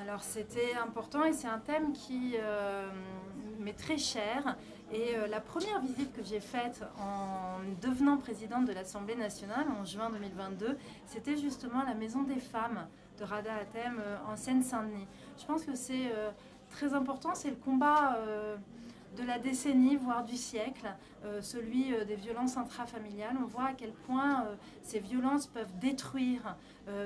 Alors c'était important et c'est un thème qui m'est très cher. Et la première visite que j'ai faite en devenant présidente de l'Assemblée nationale en juin 2022, c'était justement à la Maison des femmes de Rada Hatem en Seine-Saint-Denis. Je pense que c'est très important, c'est le combat de la décennie, voire du siècle, celui des violences intrafamiliales. On voit à quel point ces violences peuvent détruire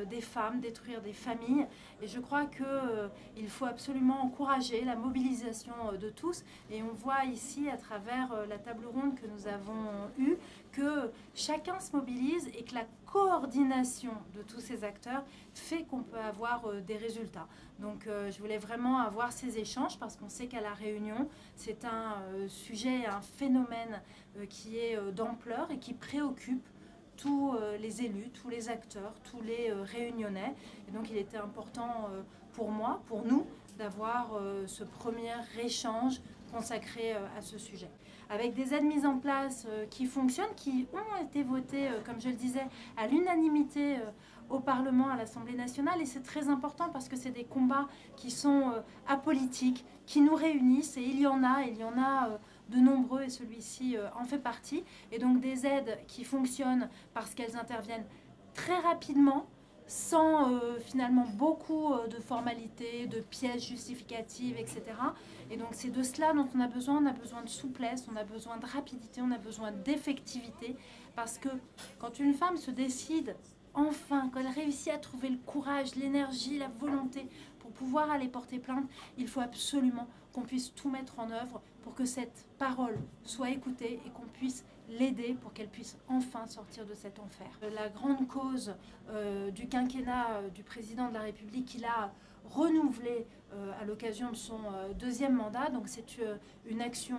des femmes, détruire des familles. Et je crois qu'il faut absolument encourager la mobilisation de tous. Et on voit ici, à travers la table ronde que nous avons eue, que chacun se mobilise et que la coordination de tous ces acteurs fait qu'on peut avoir des résultats. Donc je voulais vraiment avoir ces échanges parce qu'on sait qu'à La Réunion, c'est un sujet, un phénomène qui est d'ampleur et qui préoccupe tous les élus, tous les acteurs, tous les Réunionnais. Et donc il était important pour moi, pour nous, d'avoir ce premier échange consacré à ce sujet. Avec des aides mises en place qui fonctionnent, qui ont été votées, comme je le disais, à l'unanimité au Parlement, à l'Assemblée nationale. Et c'est très important parce que c'est des combats qui sont apolitiques, qui nous réunissent. Et il y en a de nombreux et celui-ci en fait partie. Et donc des aides qui fonctionnent parce qu'elles interviennent très rapidement, sans finalement beaucoup de formalités, de pièces justificatives, etc. Et donc c'est de cela dont on a besoin de souplesse, on a besoin de rapidité, on a besoin d'effectivité, parce que quand une femme se décide, enfin, quand elle réussit à trouver le courage, l'énergie, la volonté pour pouvoir aller porter plainte, il faut absolument qu'on puisse tout mettre en œuvre pour que cette parole soit écoutée et qu'on puisse l'aider pour qu'elle puisse enfin sortir de cet enfer. La grande cause du quinquennat du président de la République qu'il a renouvelé à l'occasion de son deuxième mandat, donc c'est une action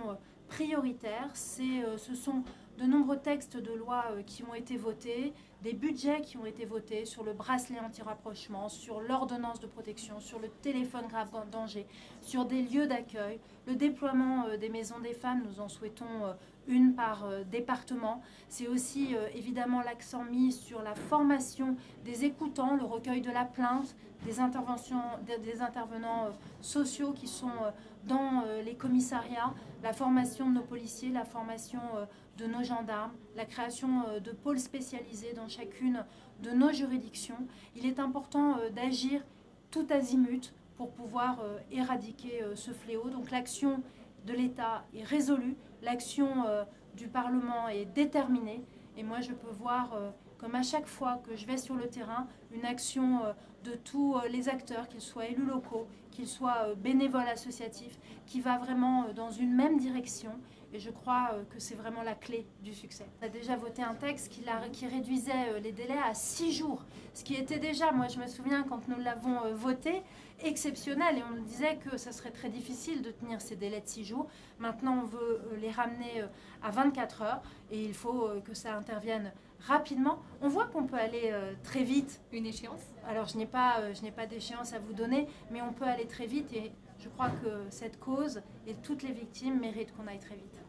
prioritaire. Ce sont de nombreux textes de loi qui ont été votés, des budgets qui ont été votés sur le bracelet anti-rapprochement, sur l'ordonnance de protection, sur le téléphone grave danger, sur des lieux d'accueil, le déploiement des maisons des femmes, nous en souhaitons une par département. C'est aussi évidemment l'accent mis sur la formation des écoutants, le recueil de la plainte, des intervenants sociaux qui sont dans les commissariats, la formation de nos policiers, la formation de nos gendarmes, la création de pôles spécialisés dans chacune de nos juridictions. Il est important d'agir tout azimut pour pouvoir éradiquer ce fléau. Donc l'action de l'État est résolue, l'action du Parlement est déterminée. Et moi, je peux voir, comme à chaque fois que je vais sur le terrain, une action de tous les acteurs, qu'ils soient élus locaux, qu'ils soient bénévoles associatifs, qui va vraiment dans une même direction. Et je crois que c'est vraiment la clé du succès. On a déjà voté un texte qui réduisait les délais à 6 jours. Ce qui était déjà, moi je me souviens quand nous l'avons voté, exceptionnel. Et on me disait que ça serait très difficile de tenir ces délais de 6 jours. Maintenant on veut les ramener à 24 heures. Et il faut que ça intervienne rapidement. On voit qu'on peut aller très vite. Une échéance? Alors je n'ai pas d'échéance à vous donner, mais on peut aller très vite et je crois que cette cause et toutes les victimes méritent qu'on aille très vite.